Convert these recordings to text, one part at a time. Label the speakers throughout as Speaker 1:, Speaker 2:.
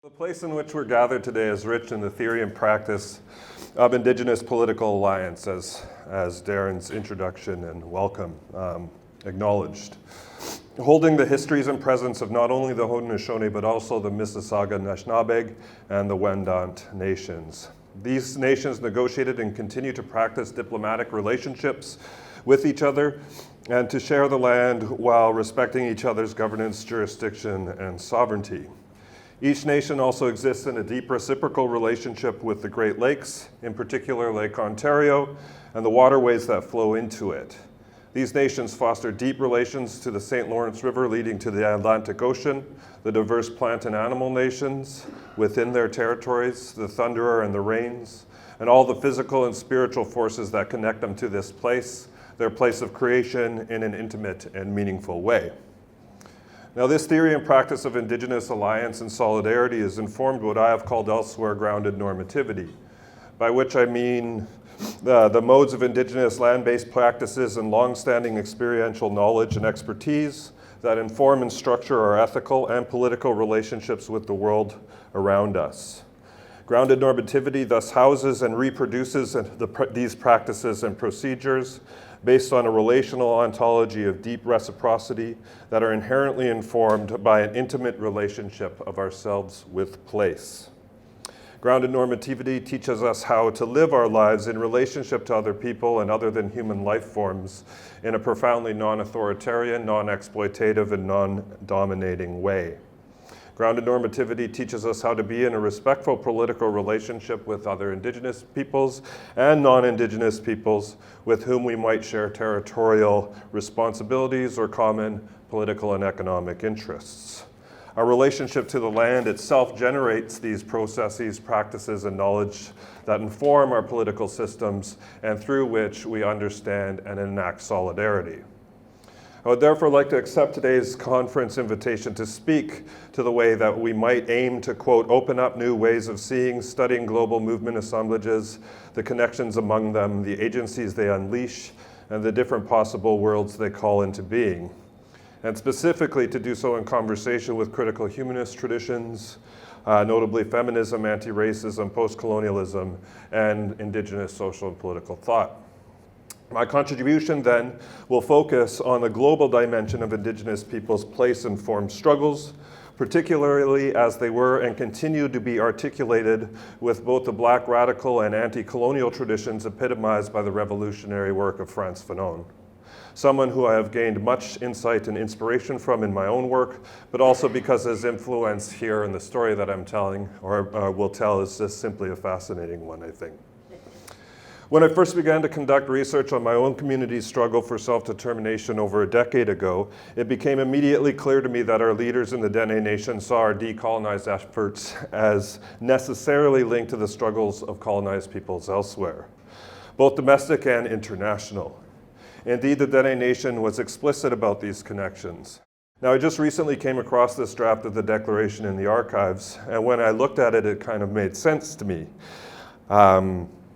Speaker 1: The place in which we're gathered today is rich in the theory and practice of Indigenous political alliance, as Darren's introduction and welcome acknowledged. Holding the histories and presence of not only the Haudenosaunee, but also the Mississauga, Anishinaabeg, and the Wendat nations. These nations negotiated and continue to practice diplomatic relationships with each other and to share the land while respecting each other's governance, jurisdiction, and sovereignty. Each nation also exists in a deep reciprocal relationship with the Great Lakes, in particular Lake Ontario, and the waterways that flow into it. These nations foster deep relations to the St. Lawrence River leading to the Atlantic Ocean, the diverse plant and animal nations within their territories, the thunderer and the rains, and all the physical and spiritual forces that connect them to this place, their place of creation, in an intimate and meaningful way. Now, this theory and practice of Indigenous alliance and solidarity is informed what I have called elsewhere grounded normativity, by which I mean the modes of Indigenous land-based practices and long-standing experiential knowledge and expertise that inform and structure our ethical and political relationships with the world around us. Grounded normativity thus houses and reproduces these practices and procedures based on a relational ontology of deep reciprocity that are inherently informed by an intimate relationship of ourselves with place. Grounded normativity teaches us how to live our lives in relationship to other people and other than human life forms in a profoundly non-authoritarian, non-exploitative, and non-dominating way. Grounded normativity teaches us how to be in a respectful political relationship with other Indigenous peoples and non-Indigenous peoples with whom we might share territorial responsibilities or common political and economic interests. Our relationship to the land itself generates these processes, practices, and knowledge that inform our political systems and through which we understand and enact solidarity. I would therefore like to accept today's conference invitation to speak to the way that we might aim to, quote, open up new ways of seeing, studying global movement assemblages, the connections among them, the agencies they unleash, and the different possible worlds they call into being. And specifically to do so in conversation with critical humanist traditions, notably feminism, anti-racism, post-colonialism, and Indigenous social and political thought. My contribution then will focus on the global dimension of Indigenous peoples' place-informed struggles, particularly as they were and continue to be articulated with both the Black radical and anti-colonial traditions epitomized by the revolutionary work of Frantz Fanon, someone who I have gained much insight and inspiration from in my own work, but also because his influence here in the story that I'm telling, or will tell, is just simply a fascinating one, I think. When I first began to conduct research on my own community's struggle for self-determination over a decade ago, it became immediately clear to me that our leaders in the Dene Nation saw our decolonized efforts as necessarily linked to the struggles of colonized peoples elsewhere, both domestic and international. Indeed, the Dene Nation was explicit about these connections. Now, I just recently came across this draft of the Declaration in the archives, and when I looked at it, it kind of made sense to me.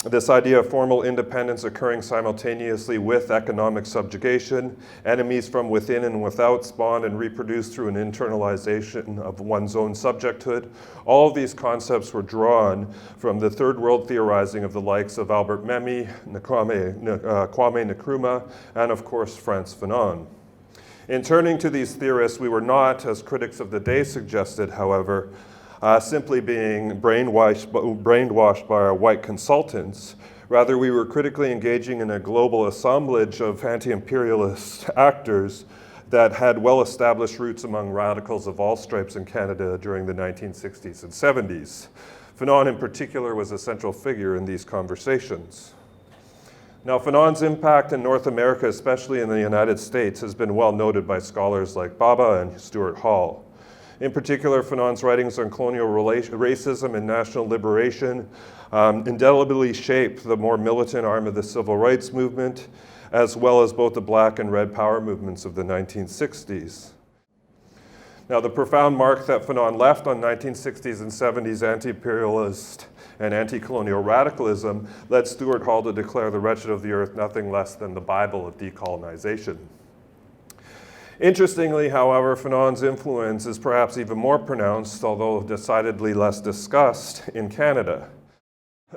Speaker 1: This idea of formal independence occurring simultaneously with economic subjugation, enemies from within and without spawn and reproduced through an internalization of one's own subjecthood. All of these concepts were drawn from the third world theorizing of the likes of Albert Memmi, Kwame Nkrumah, and of course Frantz Fanon. In turning to these theorists, we were not, as critics of the day suggested, however, simply being brainwashed by our white consultants. Rather, we were critically engaging in a global assemblage of anti-imperialist actors that had well-established roots among radicals of all stripes in Canada during the 1960s and 70s. Fanon in particular was a central figure in these conversations. Now, Fanon's impact in North America, especially in the United States, has been well noted by scholars like Baba and Stuart Hall. In particular, Fanon's writings on colonial racism and national liberation indelibly shaped the more militant arm of the civil rights movement, as well as both the Black and Red Power movements of the 1960s. Now, the profound mark that Fanon left on 1960s and 70s anti-imperialist and anti-colonial radicalism led Stuart Hall to declare The Wretched of the Earth nothing less than the Bible of decolonization. Interestingly, however, Fanon's influence is perhaps even more pronounced, although decidedly less discussed, in Canada.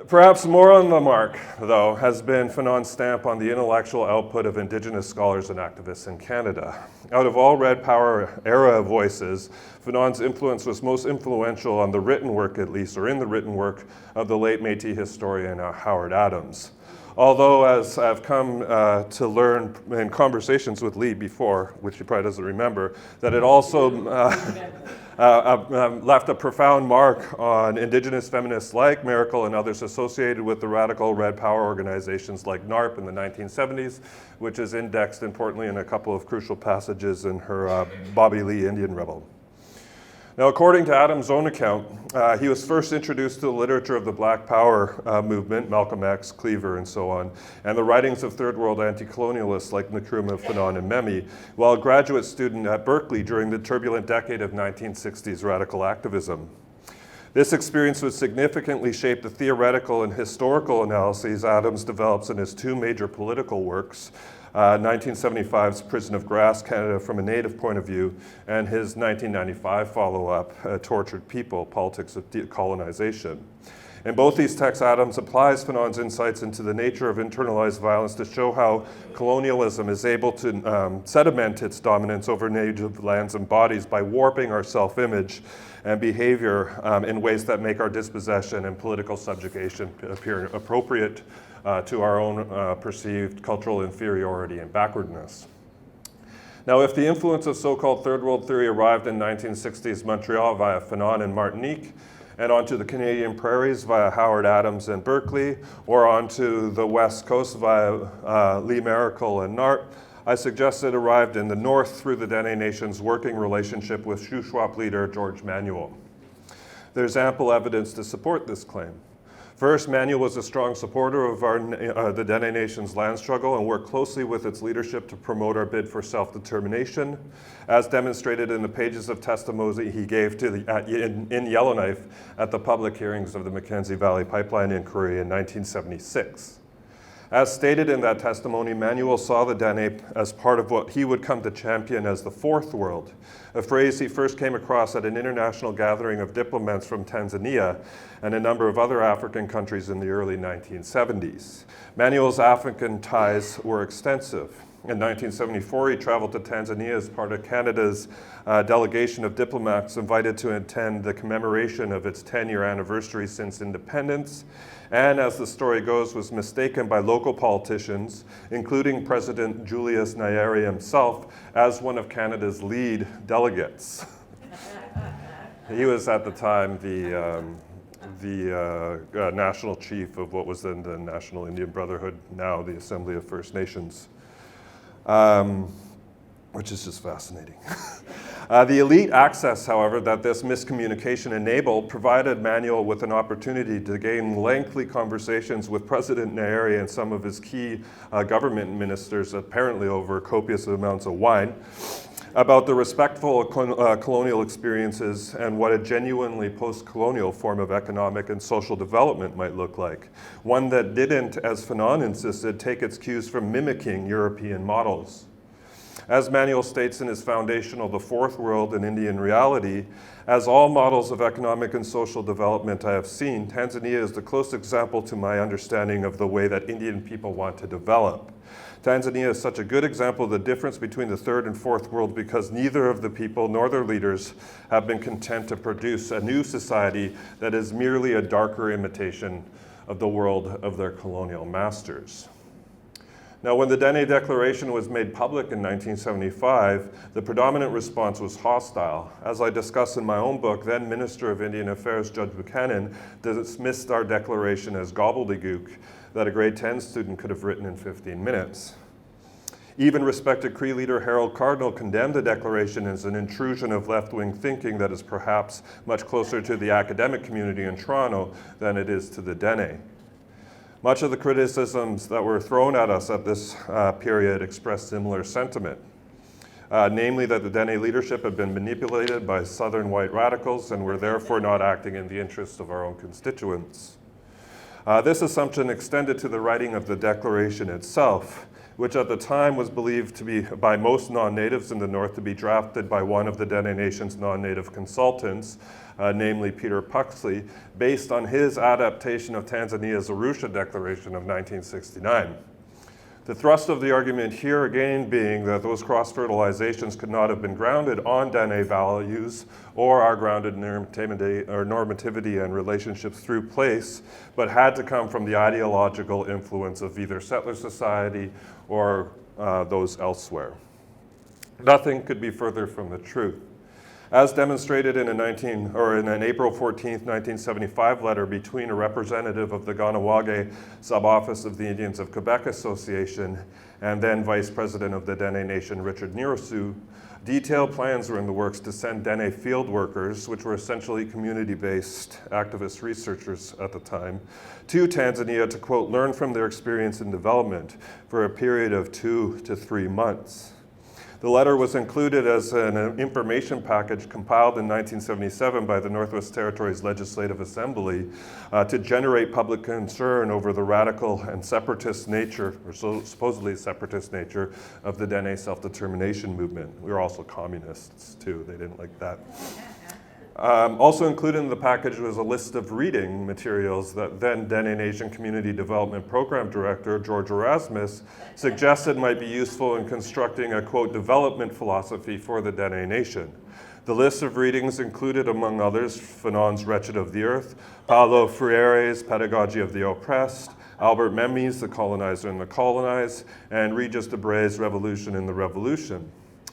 Speaker 1: Perhaps more on the mark, though, has been Fanon's stamp on the intellectual output of Indigenous scholars and activists in Canada. Out of all Red Power era voices, Fanon's influence was most influential on the written work, at least, or in the written work of the late Métis historian Howard Adams. Although, as I've come to learn in conversations with Lee before, which he probably doesn't remember, that it also left a profound mark on Indigenous feminists like Miracle and others associated with the radical Red Power organizations like NARP in the 1970s, which is indexed importantly in a couple of crucial passages in her Bobby Lee Indian Rebel. Now, according to Adams' own account, he was first introduced to the literature of the Black Power movement, Malcolm X, Cleaver, and so on, and the writings of Third World anti-colonialists like Nkrumah, Fanon, and Memi, while a graduate student at Berkeley during the turbulent decade of 1960s radical activism. This experience would significantly shape the theoretical and historical analyses Adams develops in his two major political works, 1975's Prison of Grass, Canada from a Native Point of View, and his 1995 follow-up, Tortured People, Politics of Decolonization. In both these texts, Adams applies Fanon's insights into the nature of internalized violence to show how colonialism is able to sediment its dominance over native lands and bodies by warping our self-image and behavior in ways that make our dispossession and political subjugation appear appropriate to our own perceived cultural inferiority and backwardness. Now, if the influence of so-called Third World theory arrived in 1960s Montreal via Fanon and Martinique, and onto the Canadian prairies via Howard Adams and Berkeley, or onto the West Coast via Lee Miracle and NARP, I suggest it arrived in the North through the Dene Nation's working relationship with Shuswap leader George Manuel. There's ample evidence to support this claim. First, Manuel was a strong supporter of the Dene Nation's land struggle and worked closely with its leadership to promote our bid for self-determination, as demonstrated in the pages of testimony he gave in Yellowknife at the public hearings of the Mackenzie Valley Pipeline Inquiry in 1976. As stated in that testimony, Manuel saw the Dene as part of what he would come to champion as the Fourth World, a phrase he first came across at an international gathering of diplomats from Tanzania and a number of other African countries in the early 1970s. Manuel's African ties were extensive. In 1974, he traveled to Tanzania as part of Canada's delegation of diplomats invited to attend the commemoration of its 10-year anniversary since independence, and as the story goes, was mistaken by local politicians, including President Julius Nyerere himself, as one of Canada's lead delegates. He was at the time the national chief of what was then the National Indian Brotherhood, now the Assembly of First Nations. Which is just fascinating. The elite access, however, that this miscommunication enabled provided Manuel with an opportunity to gain lengthy conversations with President Nyerere and some of his key government ministers, apparently over copious amounts of wine, about the respectful colonial experiences and what a genuinely post-colonial form of economic and social development might look like. One that didn't, as Fanon insisted, take its cues from mimicking European models. As Manuel states in his foundational The Fourth World and Indian Reality, as all models of economic and social development I have seen, Tanzania is the close example to my understanding of the way that Indian people want to develop. Tanzania is such a good example of the difference between the Third and Fourth World because neither of the people nor their leaders have been content to produce a new society that is merely a darker imitation of the world of their colonial masters. Now, when the Dene Declaration was made public in 1975, the predominant response was hostile. As I discuss in my own book, then Minister of Indian Affairs Judge Buchanan dismissed our declaration as gobbledygook that a grade 10 student could have written in 15 minutes. Even respected Cree leader Harold Cardinal condemned the declaration as an intrusion of left-wing thinking that is perhaps much closer to the academic community in Toronto than it is to the Dene. Much of the criticisms that were thrown at us at this period expressed similar sentiment, namely that the Dene leadership had been manipulated by Southern white radicals and were therefore not acting in the interests of our own constituents. This assumption extended to the writing of the Declaration itself, which at the time was believed to be by most non-natives in the north to be drafted by one of the Dene Nation's non-native consultants, namely Peter Puxley, based on his adaptation of Tanzania's Arusha Declaration of 1969. The thrust of the argument here again being that those cross-fertilizations could not have been grounded on Dene values or are grounded in normativity and relationships through place, but had to come from the ideological influence of either settler society or those elsewhere. Nothing could be further from the truth. As demonstrated in an April 14, 1975 letter between a representative of the Ganawage sub-office of the Indians of Quebec Association and then Vice President of the Dene Nation, Richard Nirosu, detailed plans were in the works to send Dene field workers, which were essentially community-based activist researchers at the time, to Tanzania to, quote, learn from their experience in development for a period of 2 to 3 months. The letter was included as an information package compiled in 1977 by the Northwest Territories Legislative Assembly to generate public concern over the radical and separatist nature, or supposedly separatist nature, of the Dene self-determination movement. We were also communists too, they didn't like that. Also included in the package was a list of reading materials that then Dene Nation Community Development Program Director George Erasmus suggested might be useful in constructing a, quote, development philosophy for the Dene Nation. The list of readings included, among others, Fanon's Wretched of the Earth, Paulo Freire's Pedagogy of the Oppressed, Albert Memmi's The Colonizer and the Colonized, and Regis Debray's Revolution in the Revolution.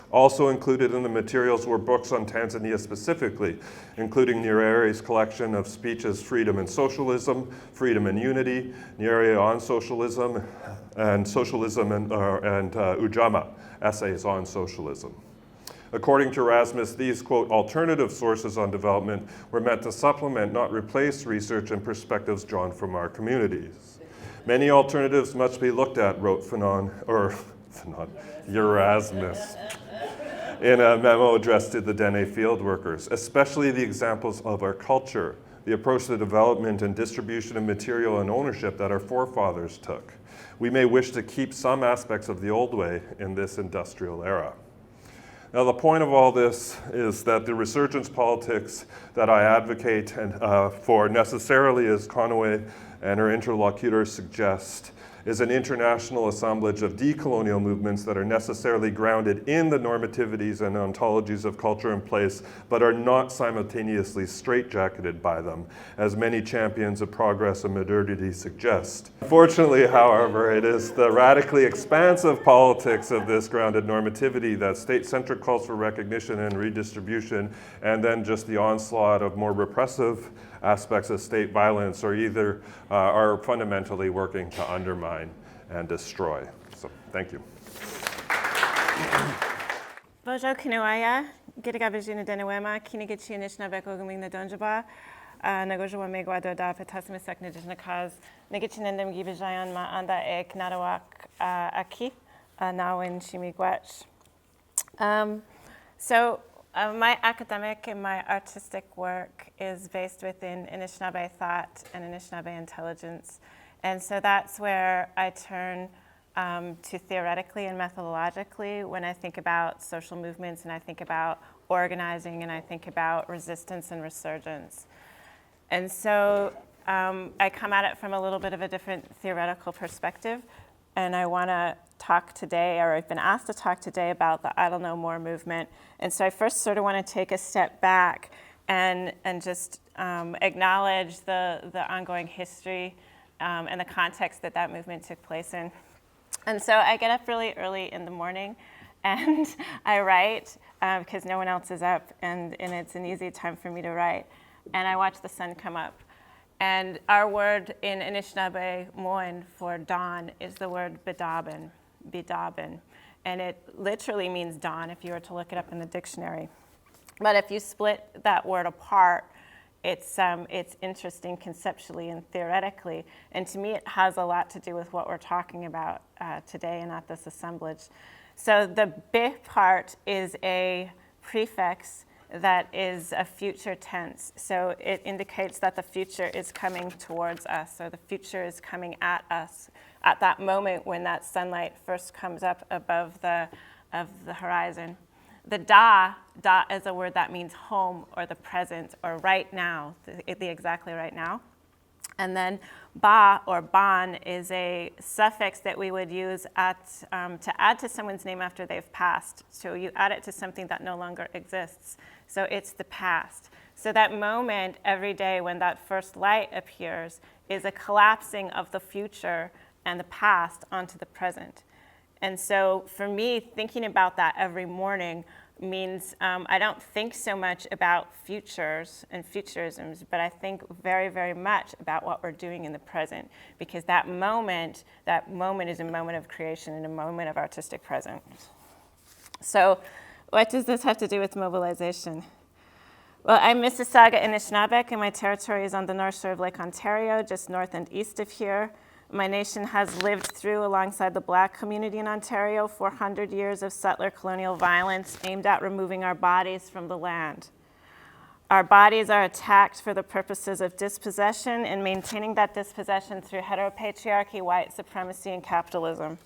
Speaker 1: Also included in the materials were books on Tanzania specifically, including Nyerere's collection of speeches Freedom and Socialism, Freedom and Unity, Nyerere on Socialism and Ujamaa, Essays on Socialism. According to Erasmus, these, quote, alternative sources on development were meant to supplement, not replace, research and perspectives drawn from our communities. Many alternatives must be looked at, wrote Erasmus, in a memo addressed to the Dene field workers, especially the examples of our culture, the approach to development and distribution of material and ownership that our forefathers took. We may wish to keep some aspects of the old way in this industrial era. Now, the point of all this is that the resurgence politics that I advocate for necessarily, as Conaway and her interlocutors suggest, is an international assemblage of decolonial movements that are necessarily grounded in the normativities and ontologies of culture and place, but are not simultaneously straitjacketed by them, as many champions of progress and modernity suggest. Fortunately, however, it is the radically expansive politics of this grounded normativity, that state-centric calls for recognition and redistribution, and then just the onslaught of more repressive aspects of state violence are fundamentally working to undermine and destroy. So, thank you.
Speaker 2: Bojo Kinuaya, Gitagavijina Denewema, Kinigichi Nishnabeko Gumina Donjaba, Nagojawa Megwado da Petasmisek Nijinakaz, Nigichinendem Gibijayan Ma Anda Ek Nadawak Aki, Nawin Shimigwech. My academic and my artistic work is based within Anishinaabe thought and Anishinaabe intelligence. And so that's where I turn to theoretically and methodologically when I think about social movements and I think about organizing and I think about resistance and resurgence. And so I come at it from a little bit of a different theoretical perspective. And I want to talk today, or I've been asked to talk today about the Idle No More movement. And so I first sort of want to take a step back and just acknowledge the ongoing history and the context that that movement took place in. And so I get up really early in the morning and I write because no one else is up and it's an easy time for me to write. And I watch the sun come up. And our word in Anishinaabe Moin for dawn is the word bidabin. And it literally means dawn if you were to look it up in the dictionary. But if you split that word apart, it's interesting conceptually and theoretically. And to me, it has a lot to do with what we're talking about today and at this assemblage. So the bi part is a prefix that is a future tense. So it indicates that the future is coming towards us, or the future is coming at us at that moment when that sunlight first comes up above the horizon. The da is a word that means home or the present or right now, the exactly right now. And then ba or ban is a suffix that we would use to add to someone's name after they've passed. So you add it to something that no longer exists. So it's the past. So that moment every day when that first light appears is a collapsing of the future and the past onto the present. And so for me, thinking about that every morning means I don't think so much about futures and futurisms, but I think very, very much about what we're doing in the present, because that moment is a moment of creation and a moment of artistic presence. So what does this have to do with mobilization? Well, I'm Mississauga Anishinaabeg, and my territory is on the north shore of Lake Ontario, just north and east of here. My nation has lived through, alongside the Black community in Ontario, 400 years of settler colonial violence aimed at removing our bodies from the land. Our bodies are attacked for the purposes of dispossession and maintaining that dispossession through heteropatriarchy, white supremacy, and capitalism.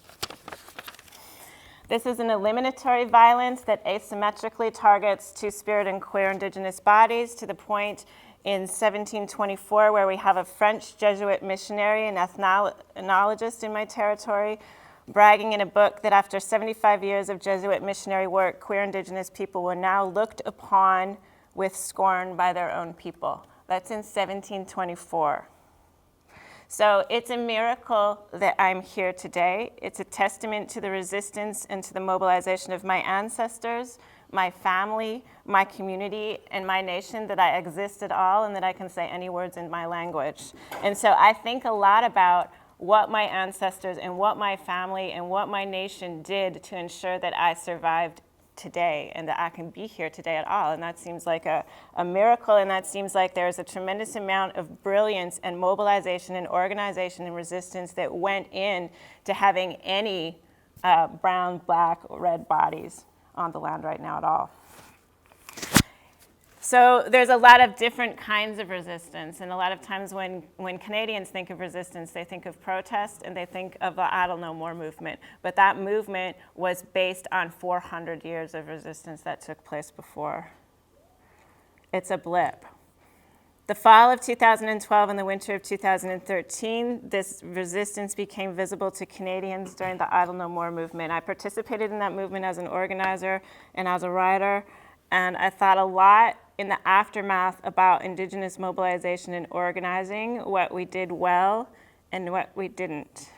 Speaker 2: This is an eliminatory violence that asymmetrically targets Two-Spirit and queer Indigenous bodies, to the point in 1724 where we have a French Jesuit missionary and ethnologist in my territory bragging in a book that after 75 years of Jesuit missionary work, queer Indigenous people were now looked upon with scorn by their own people. That's in 1724. So it's a miracle that I'm here today. It's a testament to the resistance and to the mobilization of my ancestors, my family, my community, and my nation that I exist at all and that I can say any words in my language. And so I think a lot about what my ancestors and what my family and what my nation did to ensure that I survived today and that I can be here today at all. And that seems like a miracle, and that seems like there's a tremendous amount of brilliance and mobilization and organization and resistance that went in to having any brown, black, red bodies on the land right now at all. So there's a lot of different kinds of resistance, and a lot of times when Canadians think of resistance, they think of protest and they think of the I Don't Know More movement. But that movement was based on 400 years of resistance that took place before. It's a blip. The fall of 2012 and the winter of 2013, this resistance became visible to Canadians during the I Don't Know More movement. I participated in that movement as an organizer and as a writer, and I thought a lot in the aftermath about Indigenous mobilization and organizing, what we did well and what we didn't.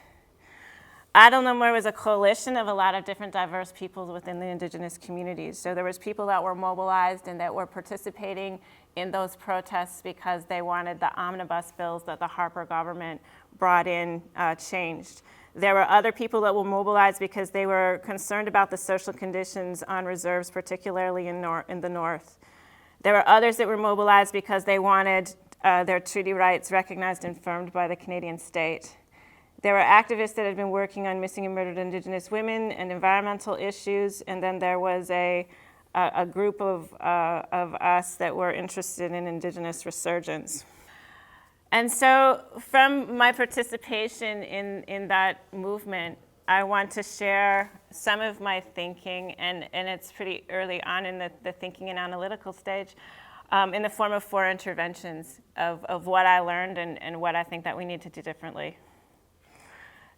Speaker 2: I Don't Know More was a coalition of a lot of different diverse peoples within the Indigenous communities. So there was people that were mobilized and that were participating in those protests because they wanted the omnibus bills that the Harper government brought in changed. There were other people that were mobilized because they were concerned about the social conditions on reserves, particularly in the north. There were others that were mobilized because they wanted their treaty rights recognized and affirmed by the Canadian state. There were activists that had been working on missing and murdered Indigenous women and environmental issues, and then there was a group of us that were interested in Indigenous resurgence. And so from my participation in that movement, I want to share some of my thinking, and it's pretty early on in the thinking and analytical stage, in the form of 4 interventions of what I learned and what I think that we need to do differently.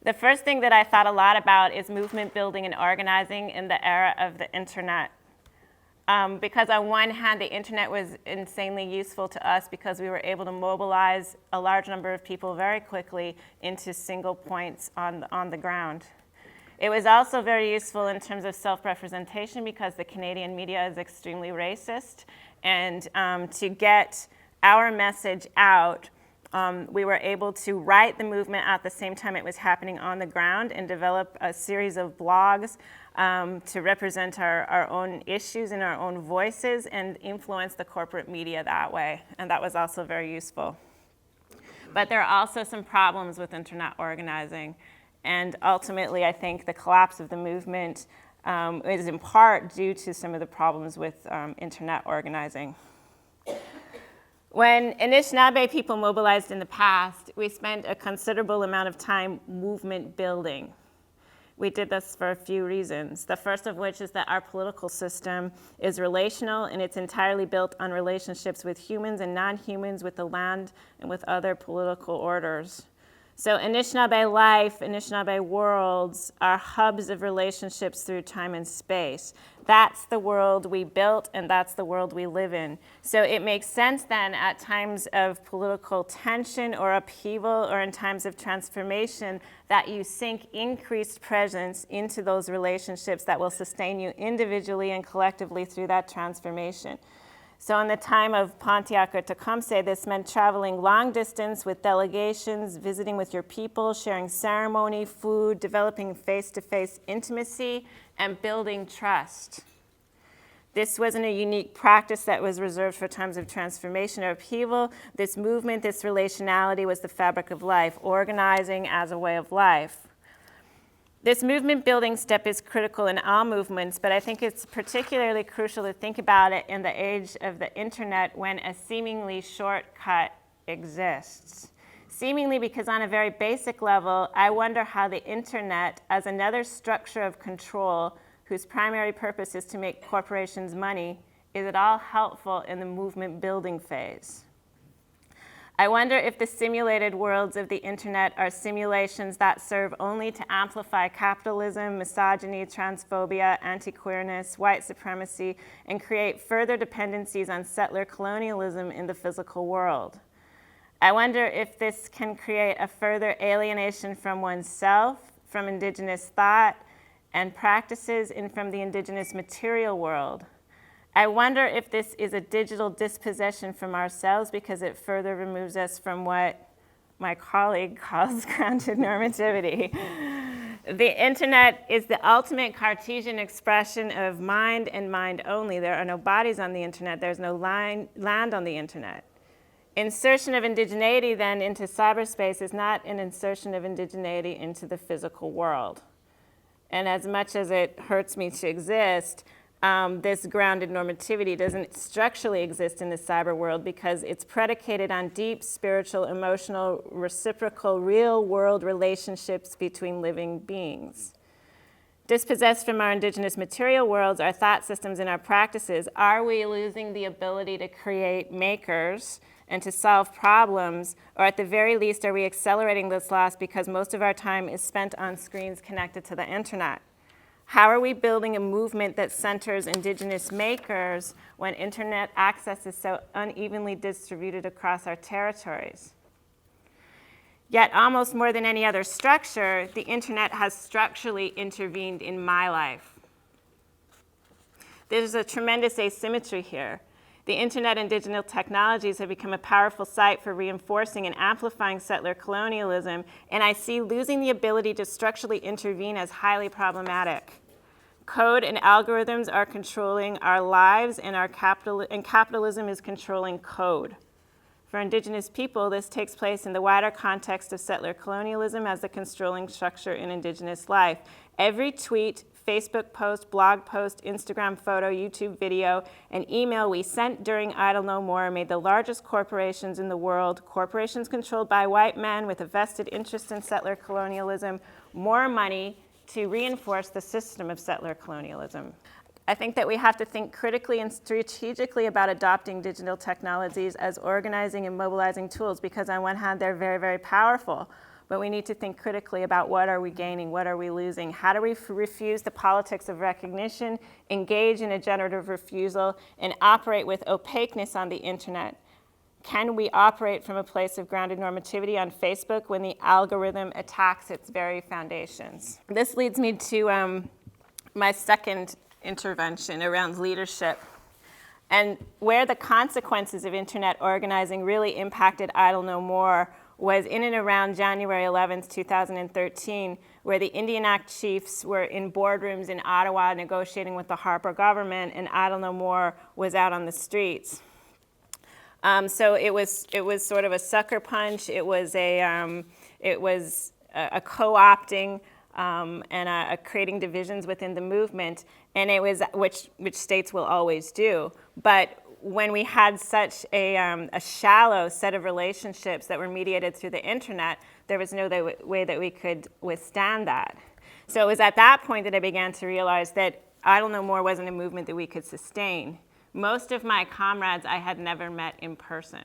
Speaker 2: The first thing that I thought a lot about is movement building and organizing in the era of the internet. Because on one hand, the internet was insanely useful to us because we were able to mobilize a large number of people very quickly into single points on the ground. It was also very useful in terms of self-representation because the Canadian media is extremely racist, and to get our message out, we were able to write the movement at the same time it was happening on the ground and develop a series of blogs to represent our own issues and our own voices and influence the corporate media that way. And that was also very useful. But there are also some problems with internet organizing. And ultimately, I think the collapse of the movement is in part due to some of the problems with internet organizing. When Anishinaabe people mobilized in the past, we spent a considerable amount of time movement building. We did this for a few reasons. The first of which is that our political system is relational, and it's entirely built on relationships with humans and non-humans, with the land, and with other political orders. So Anishinaabe life, Anishinaabe worlds are hubs of relationships through time and space. That's the world we built, and that's the world we live in. So it makes sense then at times of political tension or upheaval or in times of transformation that you sink increased presence into those relationships that will sustain you individually and collectively through that transformation. So in the time of Pontiac or Tecumseh, this meant traveling long distance with delegations, visiting with your people, sharing ceremony, food, developing face-to-face intimacy, and building trust. This wasn't a unique practice that was reserved for times of transformation or upheaval. This movement, this relationality was the fabric of life, organizing as a way of life. This movement building step is critical in all movements, but I think it's particularly crucial to think about it in the age of the internet when a seemingly shortcut exists. Seemingly because on a very basic level, I wonder how the internet, as another structure of control whose primary purpose is to make corporations money, is at all helpful in the movement building phase. I wonder if the simulated worlds of the internet are simulations that serve only to amplify capitalism, misogyny, transphobia, anti-queerness, white supremacy, and create further dependencies on settler colonialism in the physical world. I wonder if this can create a further alienation from oneself, from indigenous thought and practices, and from the indigenous material world. I wonder if this is a digital dispossession from ourselves because it further removes us from what my colleague calls grounded normativity. The internet is the ultimate Cartesian expression of mind and mind only. There are no bodies on the internet. There's no land on the internet. Insertion of indigeneity then into cyberspace is not an insertion of indigeneity into the physical world. And as much as it hurts me to exist, this grounded normativity doesn't structurally exist in the cyber world because it's predicated on deep spiritual, emotional, reciprocal, real-world relationships between living beings. Dispossessed from our indigenous material worlds, our thought systems, and our practices, are we losing the ability to create makers and to solve problems, or at the very least, are we accelerating this loss because most of our time is spent on screens connected to the internet? How are we building a movement that centers indigenous makers when internet access is so unevenly distributed across our territories? Yet almost more than any other structure, the internet has structurally intervened in my life. There's a tremendous asymmetry here. The internet and digital technologies have become a powerful site for reinforcing and amplifying settler colonialism, and I see losing the ability to structurally intervene as highly problematic. Code and algorithms are controlling our lives, and capitalism is controlling code. For indigenous people, this takes place in the wider context of settler colonialism as the controlling structure in indigenous life. Every tweet, Facebook post, blog post, Instagram photo, YouTube video, and email we sent during Idle No More made the largest corporations in the world, corporations controlled by white men with a vested interest in settler colonialism, more money to reinforce the system of settler colonialism. I think that we have to think critically and strategically about adopting digital technologies as organizing and mobilizing tools because on one hand, they're very, very powerful. But we need to think critically about what are we gaining, what are we losing, how do we refuse the politics of recognition, engage in a generative refusal, and operate with opaqueness on the internet? Can we operate from a place of grounded normativity on Facebook when the algorithm attacks its very foundations? This leads me to my second intervention around leadership. And where the consequences of internet organizing really impacted Idle No More was in and around January 11th, 2013, where the Indian Act chiefs were in boardrooms in Ottawa negotiating with the Harper government, and Idle No More was out on the streets. So it was sort of a sucker punch. It was a co-opting and creating divisions within the movement, and it was which states will always do. But when we had such a shallow set of relationships that were mediated through the internet, there was no way that we could withstand that. So it was at that point that I began to realize that Idle No More wasn't a movement that we could sustain. Most of my comrades I had never met in person.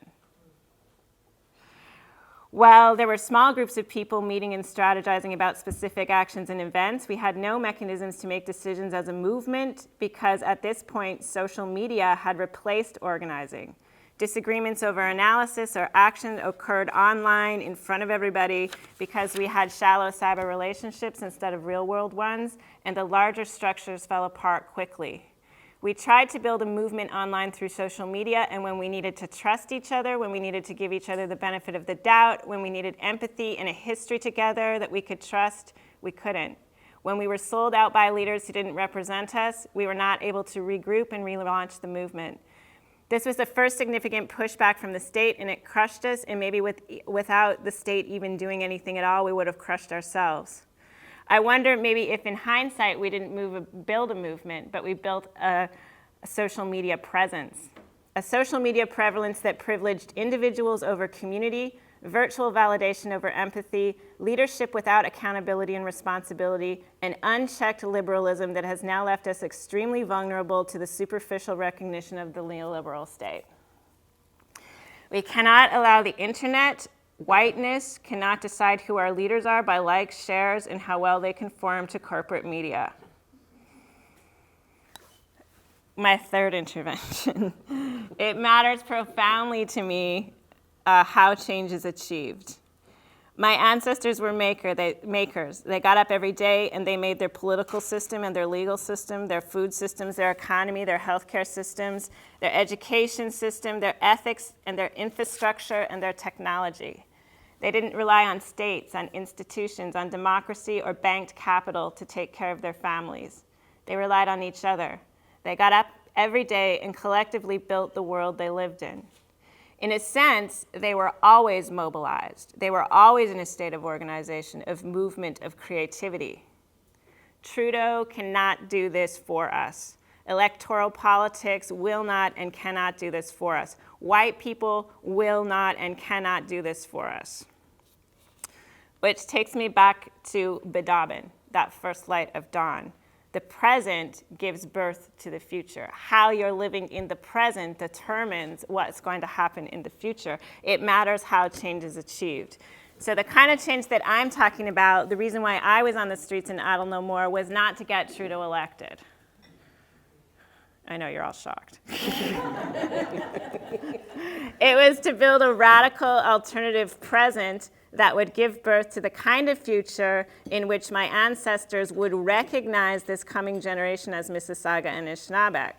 Speaker 2: While there were small groups of people meeting and strategizing about specific actions and events, we had no mechanisms to make decisions as a movement because at this point, social media had replaced organizing. Disagreements over analysis or action occurred online in front of everybody because we had shallow cyber relationships instead of real-world ones, and the larger structures fell apart quickly. We tried to build a movement online through social media, and when we needed to trust each other, when we needed to give each other the benefit of the doubt, when we needed empathy and a history together that we could trust, we couldn't. When we were sold out by leaders who didn't represent us, we were not able to regroup and relaunch the movement. This was the first significant pushback from the state, and it crushed us, and maybe without the state even doing anything at all, we would have crushed ourselves. I wonder maybe if in hindsight we didn't build a movement, but we built a social media presence. A social media prevalence that privileged individuals over community, virtual validation over empathy, leadership without accountability and responsibility, and unchecked liberalism that has now left us extremely vulnerable to the superficial recognition of the neoliberal state. We cannot allow the internet. Whiteness cannot decide who our leaders are by likes, shares, and how well they conform to corporate media. My third intervention. It matters profoundly to me how change is achieved. My ancestors were makers. They got up every day and they made their political system and their legal system, their food systems, their economy, their healthcare systems, their education system, their ethics, and their infrastructure and their technology. They didn't rely on states, on institutions, on democracy, or banked capital to take care of their families. They relied on each other. They got up every day and collectively built the world they lived in. In a sense, they were always mobilized. They were always in a state of organization, of movement, of creativity. Trudeau cannot do this for us. Electoral politics will not and cannot do this for us. White people will not and cannot do this for us. Which takes me back to Bedabin, that first light of dawn. The present gives birth to the future. How you're living in the present determines what's going to happen in the future. It matters how change is achieved. So the kind of change that I'm talking about, the reason why I was on the streets in Idle No More was not to get Trudeau elected. I know you're all shocked. It was to build a radical alternative present that would give birth to the kind of future in which my ancestors would recognize this coming generation as Mississauga and Anishinaabeg.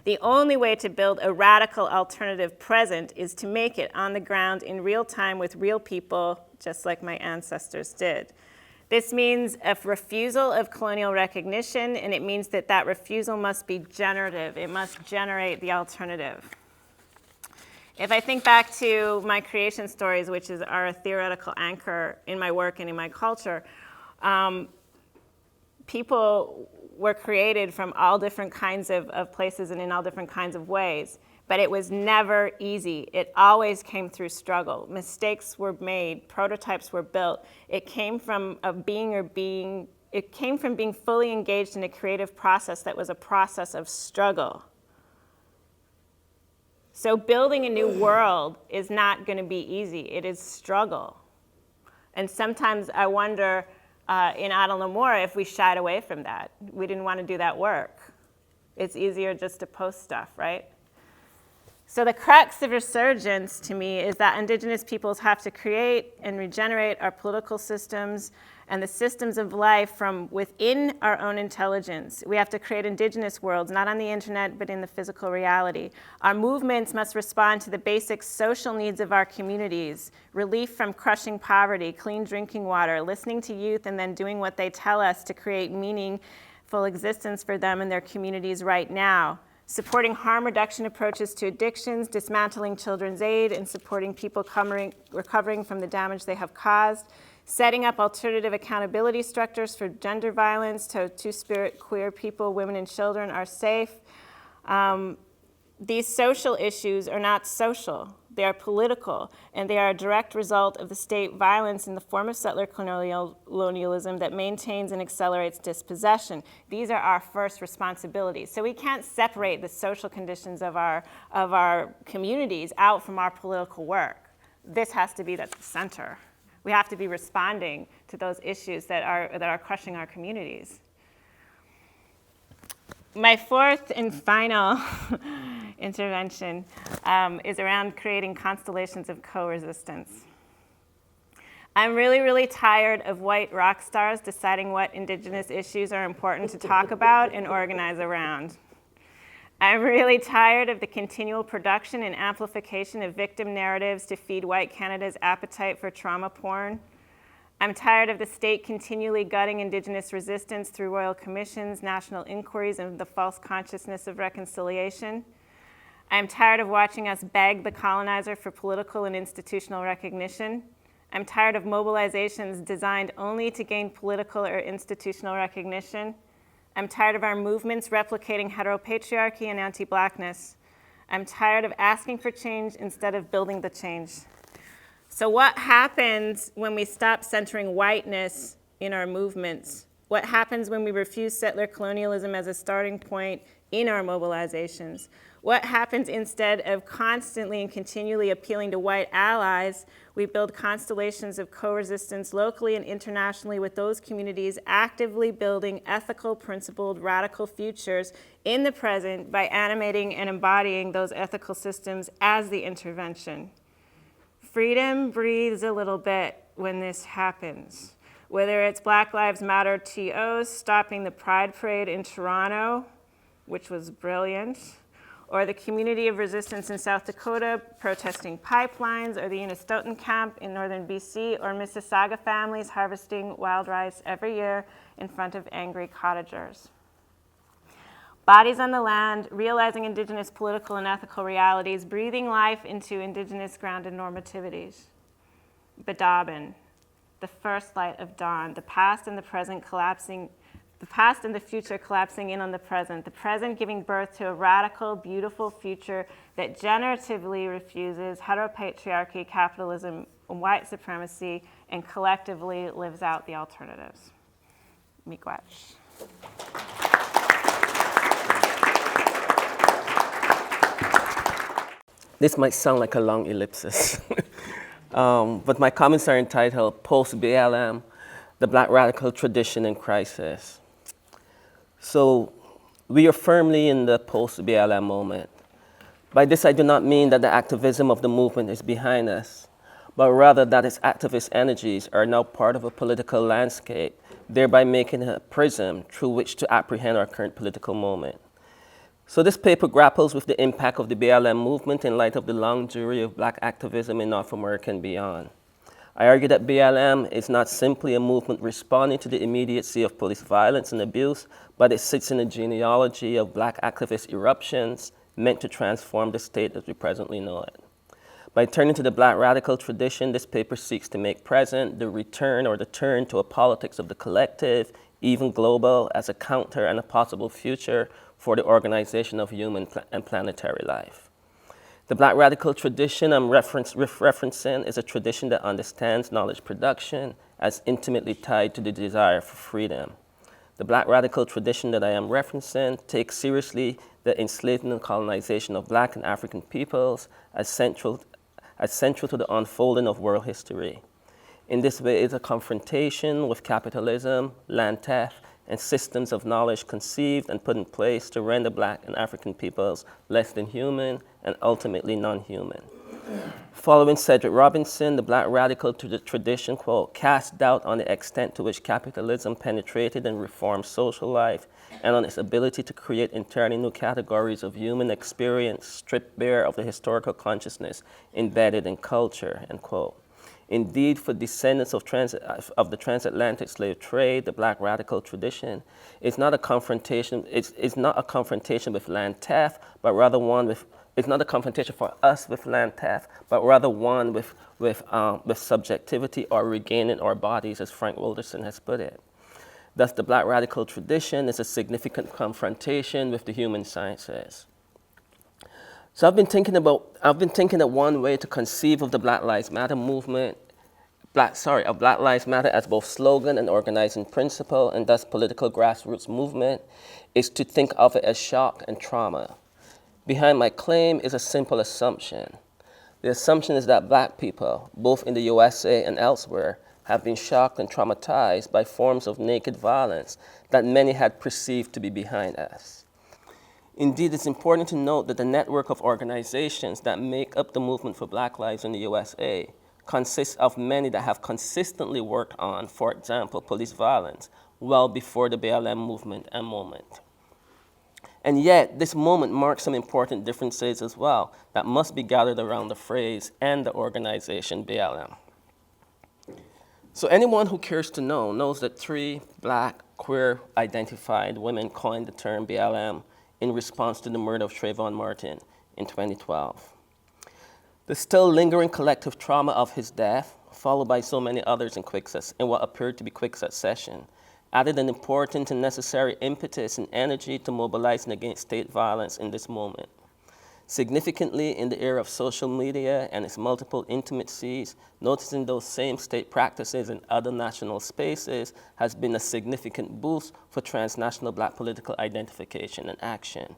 Speaker 2: The only way to build a radical alternative present is to make it on the ground in real time with real people, just like my ancestors did. This means a refusal of colonial recognition, and it means that that refusal must be generative. It must generate the alternative. If I think back to my creation stories, which are a theoretical anchor in my work and in my culture, people were created from all different kinds of places and in all different kinds of ways. But it was never easy. It always came through struggle. Mistakes were made, prototypes were built. It came from being fully engaged in a creative process that was a process of struggle. So building a new world is not going to be easy. It is struggle. And sometimes I wonder in Idle No More if we shied away from that. We didn't want to do that work. It's easier just to post stuff, right? So the crux of resurgence to me is that Indigenous peoples have to create and regenerate our political systems and the systems of life from within our own intelligence. We have to create Indigenous worlds, not on the internet, but in the physical reality. Our movements must respond to the basic social needs of our communities: relief from crushing poverty, clean drinking water, listening to youth, and then doing what they tell us to create meaningful existence for them and their communities right now. Supporting harm reduction approaches to addictions, dismantling children's aid, and supporting people recovering from the damage they have caused. Setting up alternative accountability structures for gender violence so two-spirit queer people, women and children are safe. These social issues are not social, they are political, and they are a direct result of the state violence in the form of settler colonialism that maintains and accelerates dispossession. These are our first responsibilities. So we can't separate the social conditions of our communities out from our political work. This has to be at the center. We have to be responding to those issues that are crushing our communities. My fourth and final intervention is around creating constellations of co-resistance. I'm really, really tired of white rock stars deciding what indigenous issues are important to talk about and organize around. I'm really tired of the continual production and amplification of victim narratives to feed white Canada's appetite for trauma porn. I'm tired of the state continually gutting indigenous resistance through royal commissions, national inquiries, and the false consciousness of reconciliation. I'm tired of watching us beg the colonizer for political and institutional recognition. I'm tired of mobilizations designed only to gain political or institutional recognition. I'm tired of our movements replicating heteropatriarchy and anti-Blackness. I'm tired of asking for change instead of building the change. So what happens when we stop centering whiteness in our movements? What happens when we refuse settler colonialism as a starting point in our mobilizations? What happens instead of constantly and continually appealing to white allies, we build constellations of co-resistance locally and internationally with those communities actively building ethical, principled, radical futures in the present by animating and embodying those ethical systems as the intervention. Freedom breathes a little bit when this happens. Whether it's Black Lives Matter TOs stopping the Pride Parade in Toronto, which was brilliant, or the community of resistance in South Dakota protesting pipelines, or the Unistoten camp in northern BC, or Mississauga families harvesting wild rice every year in front of angry cottagers. Bodies on the land, realizing indigenous political and ethical realities, breathing life into indigenous grounded normativities. Badabin, the first light of dawn, the past and the present collapsing, the past and the future collapsing in on the present giving birth to a radical, beautiful future that generatively refuses heteropatriarchy, capitalism, and white supremacy, and collectively lives out the alternatives. Miigwech.
Speaker 3: This might sound like a long ellipsis, but my comments are entitled Post-BLM, the Black Radical Tradition in Crisis. So we are firmly in the post-BLM moment. By this, I do not mean that the activism of the movement is behind us, but rather that its activist energies are now part of a political landscape, thereby making it a prism through which to apprehend our current political moment. So this paper grapples with the impact of the BLM movement in light of the long jury of Black activism in North America and beyond. I argue that BLM is not simply a movement responding to the immediacy of police violence and abuse, but it sits in a genealogy of Black activist eruptions meant to transform the state as we presently know it. By turning to the Black radical tradition, this paper seeks to make present the return or the turn to a politics of the collective, even global, as a counter and a possible future for the organization of human and planetary life. The Black radical tradition I'm referencing is a tradition that understands knowledge production as intimately tied to the desire for freedom. The Black radical tradition that I am referencing takes seriously the enslavement and colonization of Black and African peoples as central to the unfolding of world history. In this way, it's a confrontation with capitalism, land theft, and systems of knowledge conceived and put in place to render Black and African peoples less than human and ultimately non-human. Following Cedric Robinson, the Black radical tradition, quote, cast doubt on the extent to which capitalism penetrated and reformed social life and on its ability to create entirely new categories of human experience stripped bare of the historical consciousness embedded in culture, end quote. Indeed, for descendants of the transatlantic slave trade, the Black radical tradition is not a confrontation. It's not a confrontation with land theft, but rather one with. It's not a confrontation for us with land theft, but rather one with subjectivity or regaining our bodies, as Frank Wilderson has put it. Thus, the Black radical tradition is a significant confrontation with the human sciences. So I've been thinking that one way to conceive of the Black Lives Matter movement, of Black Lives Matter as both slogan and organizing principle, and thus political grassroots movement, is to think of it as shock and trauma. Behind my claim is a simple assumption. The assumption is that Black people, both in the USA and elsewhere, have been shocked and traumatized by forms of naked violence that many had perceived to be behind us. Indeed, it's important to note that the network of organizations that make up the movement for Black lives in the USA consists of many that have consistently worked on, for example, police violence, well before the BLM movement and moment. And yet, this moment marks some important differences as well that must be gathered around the phrase and the organization BLM. So anyone who cares to know knows that 3 Black, queer-identified women coined the term BLM in response to the murder of Trayvon Martin in 2012. The still lingering collective trauma of his death, followed by so many others in what appeared to be quick succession, added an important and necessary impetus and energy to mobilizing against state violence in this moment. Significantly, in the era of social media and its multiple intimacies, noticing those same state practices in other national spaces has been a significant boost for transnational Black political identification and action.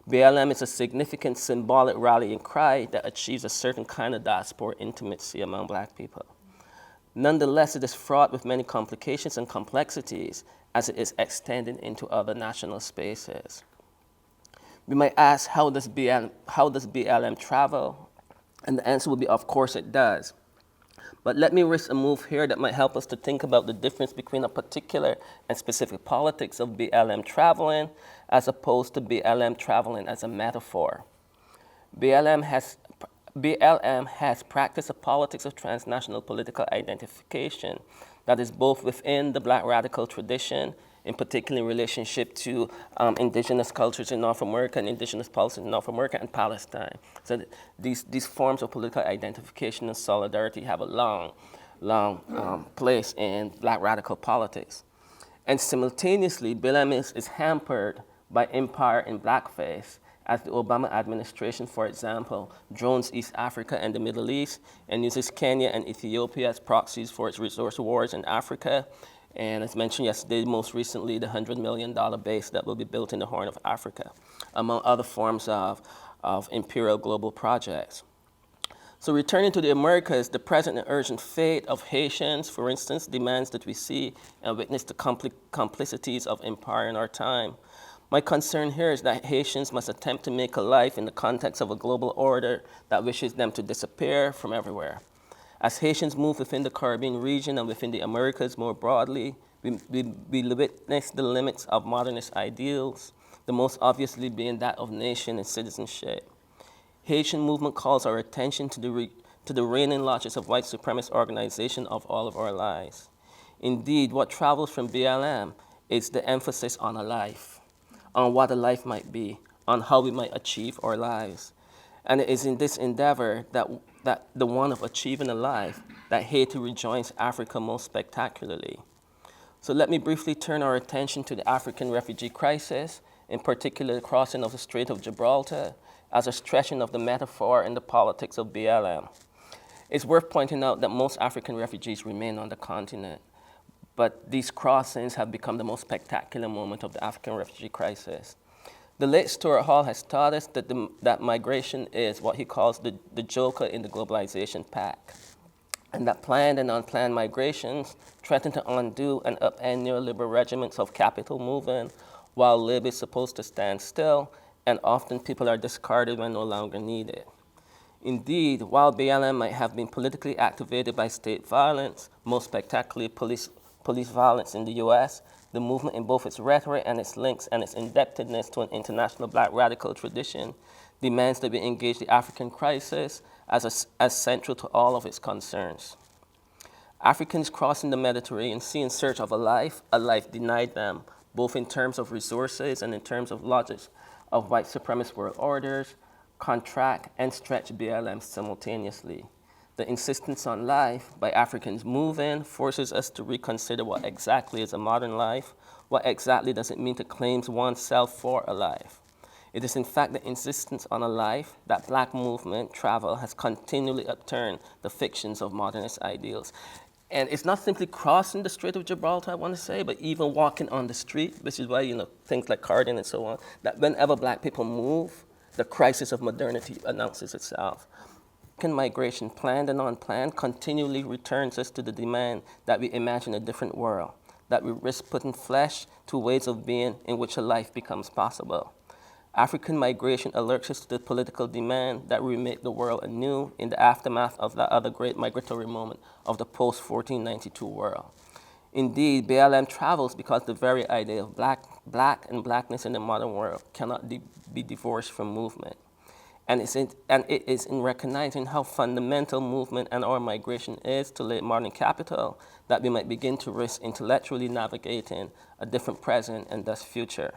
Speaker 3: BLM is a significant symbolic rallying cry that achieves a certain kind of diaspora intimacy among Black people. Nonetheless, it is fraught with many complications and complexities as it is extended into other national spaces. We might ask, how does BLM travel? And the answer would be, of course it does. But let me risk a move here that might help us to think about the difference between a particular and specific politics of BLM traveling as opposed to BLM traveling as a metaphor. BLM has practiced a politics of transnational political identification that is both within the Black radical tradition, in particular in relationship to indigenous cultures in North America and indigenous policies in North America and Palestine. So these forms of political identification and solidarity have a long place in Black radical politics. And simultaneously, BLM is hampered by empire in blackface, as the Obama administration, for example, drones East Africa and the Middle East and uses Kenya and Ethiopia as proxies for its resource wars in Africa. And as mentioned yesterday, most recently, the $100 million base that will be built in the Horn of Africa, among other forms of imperial global projects. So returning to the Americas, the present and urgent fate of Haitians, for instance, demands that we see and witness the complicities of empire in our time. My concern here is that Haitians must attempt to make a life in the context of a global order that wishes them to disappear from everywhere. As Haitians move within the Caribbean region and within the Americas more broadly, we witness the limits of modernist ideals, the most obviously being that of nation and citizenship. Haitian movement calls our attention to the reigning logics of white supremacist organization of all of our lives. Indeed, what travels from BLM is the emphasis on a life, on what a life might be, on how we might achieve our lives. And it is in this endeavor that the one of achieving a life that Haiti rejoins Africa most spectacularly. So let me briefly turn our attention to the African refugee crisis, in particular the crossing of the Strait of Gibraltar, as a stretching of the metaphor in the politics of BLM. It's worth pointing out that most African refugees remain on the continent, but these crossings have become the most spectacular moment of the African refugee crisis. The late Stuart Hall has taught us that migration is what he calls the joker in the globalization pack, and that planned and unplanned migrations threaten to undo and upend neoliberal regiments of capital movement, while labor is supposed to stand still, and often people are discarded when no longer needed. Indeed, while BLM might have been politically activated by state violence, most spectacularly police violence in the US, the movement in both its rhetoric and its links and its indebtedness to an international Black radical tradition demands that we engage the African crisis as central to all of its concerns. Africans crossing the Mediterranean Sea in search of a life denied them, both in terms of resources and in terms of logics of white supremacist world orders, contract and stretch BLM simultaneously. The insistence on life by Africans moving forces us to reconsider what exactly is a modern life, what exactly does it mean to claim oneself for a life. It is in fact the insistence on a life that black movement travel has continually upturned the fictions of modernist ideals. And it's not simply crossing the Strait of Gibraltar, I want to say, but even walking on the street, which is why, things like Carden and so on, that whenever black people move, the crisis of modernity announces itself. African migration, planned and unplanned, continually returns us to the demand that we imagine a different world, that we risk putting flesh to ways of being in which a life becomes possible. African migration alerts us to the political demand that we make the world anew in the aftermath of that other great migratory moment of the post-1492 world. Indeed, BLM travels because the very idea of black and blackness in the modern world cannot be divorced from movement. And it is in recognizing how fundamental movement and our migration is to late modern capital that we might begin to risk intellectually navigating a different present and thus future.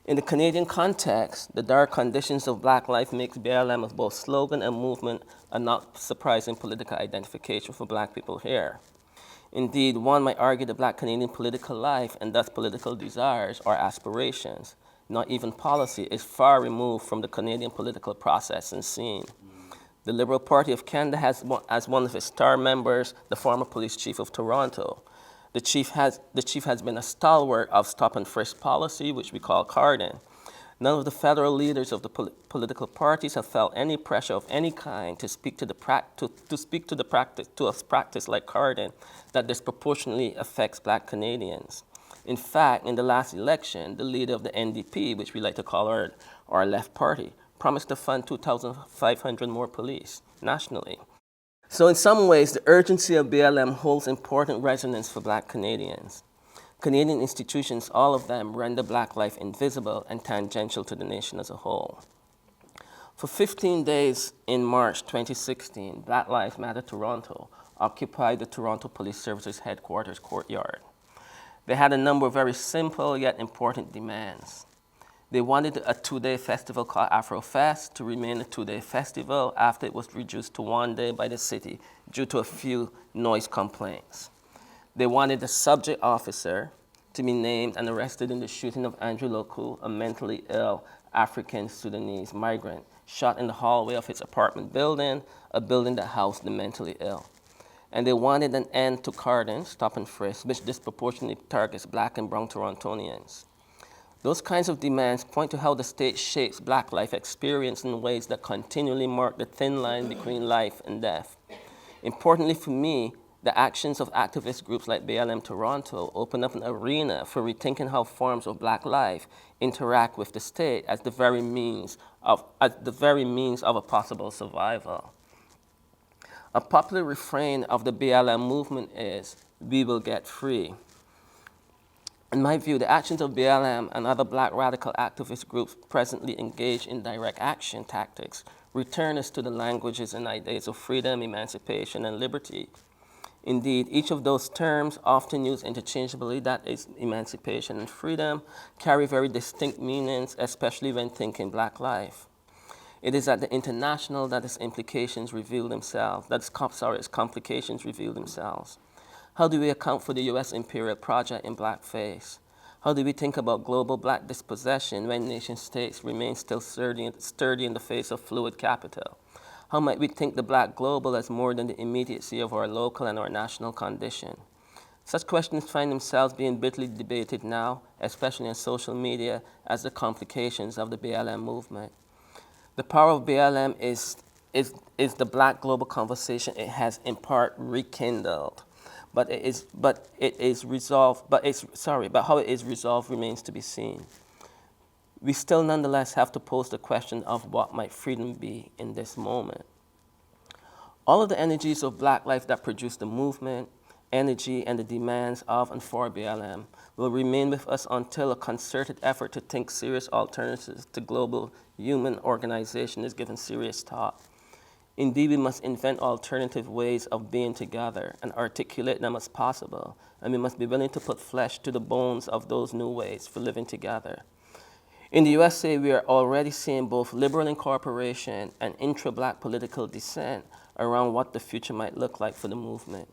Speaker 3: In the Canadian context, the dire conditions of black life makes BLM of both slogan and movement a not surprising political identification for black people here. Indeed, one might argue the black Canadian political life and thus political desires or aspirations, not even policy, is far removed from the Canadian political process and scene. The Liberal Party of Canada has as one of its star members the former police chief of Toronto. The chief has been a stalwart of stop and frisk policy, which we call Carden. None of the federal leaders of the political parties have felt any pressure of any kind to speak to a practice like Carden that disproportionately affects black Canadians. In fact, in the last election, the leader of the NDP, which we like to call our left party, promised to fund 2,500 more police nationally. So in some ways, the urgency of BLM holds important resonance for black Canadians. Canadian institutions, all of them, render black life invisible and tangential to the nation as a whole. For 15 days in March 2016, Black Lives Matter Toronto occupied the Toronto Police Services headquarters courtyard. They had a number of very simple yet important demands. They wanted a 2-day festival called AfroFest to remain a 2-day festival after it was reduced to 1 day by the city due to a few noise complaints. They wanted the subject officer to be named and arrested in the shooting of Andrew Loku, a mentally ill African Sudanese migrant, shot in the hallway of his apartment building, a building that housed the mentally ill. And they wanted an end to Carden, stop and frisk, which disproportionately targets black and brown Torontonians. Those kinds of demands point to how the state shapes black life experience in ways that continually mark the thin line between life and death. Importantly for me, the actions of activist groups like BLM Toronto open up an arena for rethinking how forms of black life interact with the state as the very means of a possible survival. A popular refrain of the BLM movement is, "We will get free." In my view, the actions of BLM and other black radical activist groups presently engaged in direct action tactics return us to the languages and ideas of freedom, emancipation, and liberty. Indeed, each of those terms, often used interchangeably, that is emancipation and freedom, carry very distinct meanings, especially when thinking black life. It is at the international that its implications reveal themselves, its complications reveal themselves. How do we account for the U.S. imperial project in blackface? How do we think about global black dispossession when nation states remain still sturdy in the face of fluid capital? How might we think the black global as more than the immediacy of our local and our national condition? Such questions find themselves being bitterly debated now, especially on social media, as the complications of the BLM movement. The power of BLM is the black global conversation it has in part rekindled. But how it is resolved remains to be seen. We still nonetheless have to pose the question of what might freedom be in this moment. All of the energies of black life that produce the movement, energy, and the demands of and for BLM will remain with us until a concerted effort to think serious alternatives to global human organization is given serious thought. Indeed, we must invent alternative ways of being together and articulate them as possible, and we must be willing to put flesh to the bones of those new ways for living together. In the USA, we are already seeing both liberal incorporation and intra-black political dissent around what the future might look like for the movement.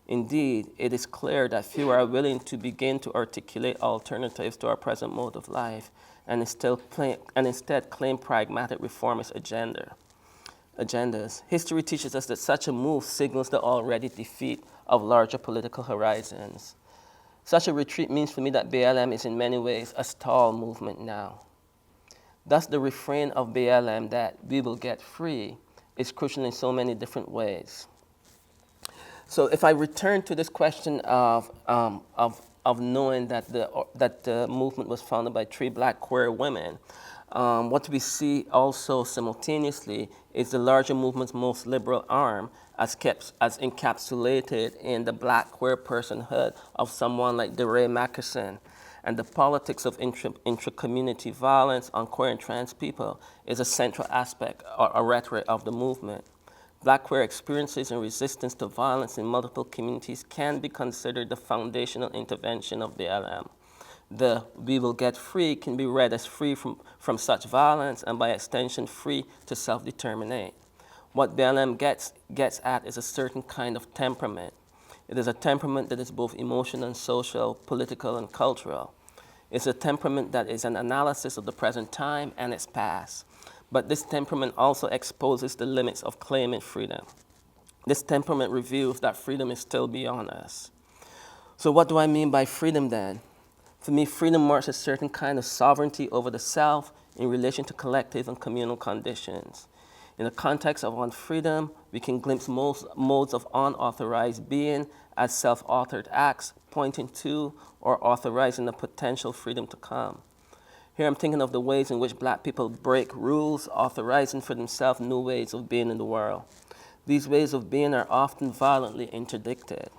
Speaker 3: Indeed, it is clear that few are willing to begin to articulate alternatives to our present mode of life and instead claim pragmatic reformist agendas. History teaches us that such a move signals the already defeat of larger political horizons. Such a retreat means for me that BLM is in many ways a stall movement now. Thus, the refrain of BLM that we will get free is crucial in so many different ways. So if I return to this question of knowing that the movement was founded by 3 Black queer women, what we see also simultaneously is the larger movement's most liberal arm as encapsulated in the Black queer personhood of someone like DeRay Mackerson. And the politics of intra-community violence on queer and trans people is a central aspect or a rhetoric of the movement. Black queer experiences and resistance to violence in multiple communities can be considered the foundational intervention of BLM. The "we will get free" can be read as free from such violence and by extension free to self-determinate. What BLM gets at is a certain kind of temperament. It is a temperament that is both emotional and social, political and cultural. It's a temperament that is an analysis of the present time and its past. But this temperament also exposes the limits of claiming freedom. This temperament reveals that freedom is still beyond us. So what do I mean by freedom then? For me, freedom marks a certain kind of sovereignty over the self in relation to collective and communal conditions. In the context of unfreedom, we can glimpse most modes of unauthorized being as self-authored acts, pointing to or authorizing the potential freedom to come. Here I'm thinking of the ways in which Black people break rules, authorizing for themselves new ways of being in the world. These ways of being are often violently interdicted.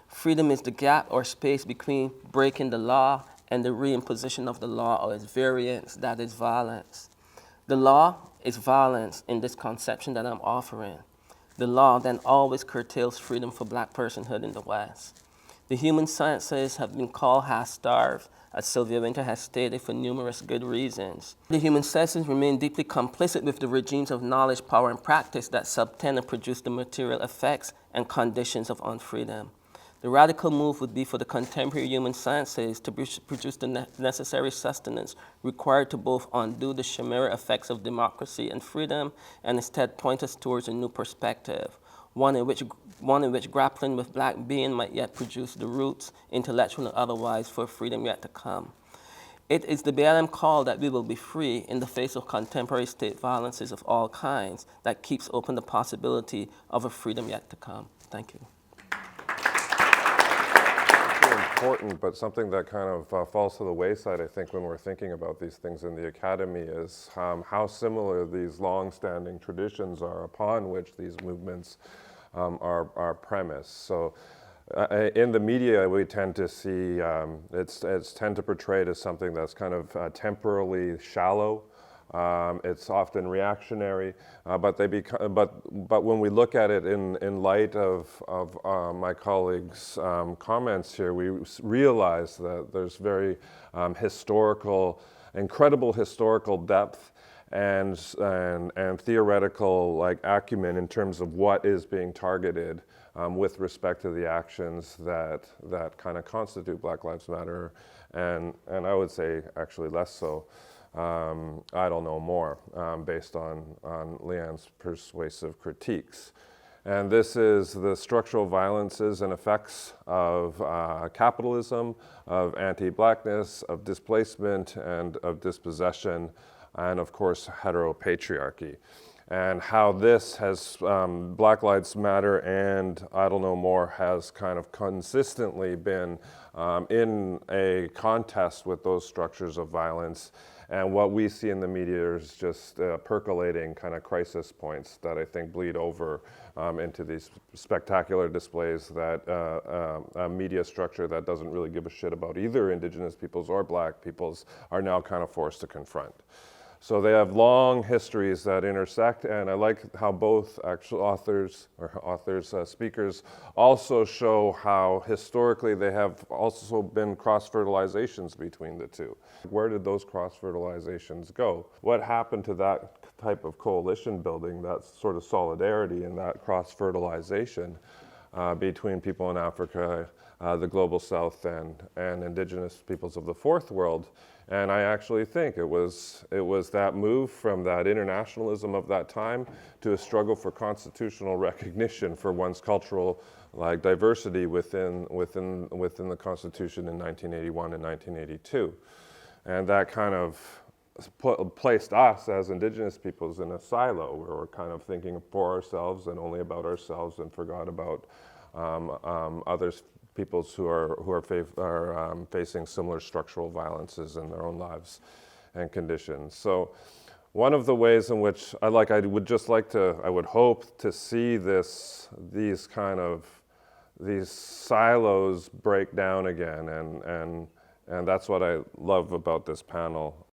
Speaker 3: Freedom is the gap or space between breaking the law and the reimposition of the law or its variance, that is violence. The law is violence in this conception that I'm offering. The law then always curtails freedom for Black personhood in the West. The human sciences have been called half-starved, as Sylvia Winter has stated, for numerous good reasons. The human sciences remain deeply complicit with the regimes of knowledge, power, and practice that subtend and produce the material effects and conditions of unfreedom. The radical move would be for the contemporary human sciences to produce the necessary sustenance required to both undo the chimera effects of democracy and freedom and instead point us towards a new perspective, one in which grappling with Black being might yet produce the roots, intellectual and otherwise, for freedom yet to come. It is the BLM call that we will be free in the face of contemporary state violences of all kinds that keeps open the possibility of a freedom yet to come. Thank you.
Speaker 1: Important, but something that kind of falls to the wayside, I think, when we're thinking about these things in the academy is how similar these long-standing traditions are upon which these movements are premised. So in the media, we tend to see it's tend to portray it as something that's kind of temporally shallow. It's often reactionary, but when we look at it in light of my colleagues' comments here, we realize that there's very incredible historical depth and theoretical acumen in terms of what is being targeted with respect to the actions that kind of constitute Black Lives Matter, and I would say actually less so. I don't know more, based on Leanne's persuasive critiques. And this is the structural violences and effects of capitalism, of anti-Blackness, of displacement, and of dispossession, and of course, heteropatriarchy. And how this has, Black Lives Matter and I don't know more has kind of consistently been in a contest with those structures of violence. And what we see in the media is just percolating kind of crisis points that I think bleed over into these spectacular displays that a media structure that doesn't really give a shit about either Indigenous peoples or Black peoples are now kind of forced to confront. So they have long histories that intersect, and I like how both actual speakers also show how historically they have also been cross-fertilizations between the two. Where did those cross-fertilizations go? What happened to that type of coalition building, that sort of solidarity and that cross-fertilization? between people in Africa, the global south, and indigenous peoples of the fourth world. And I actually think it was that move from that internationalism of that time to a struggle for constitutional recognition for one's cultural diversity within the Constitution in 1981 and 1982. And that kind of placed us as indigenous peoples in a silo where we're kind of thinking for ourselves and only about ourselves and forgot about others, peoples who are facing similar structural violences in their own lives and conditions. So one of the ways in which I would hope to see these silos break down again, and that's what I love about this panel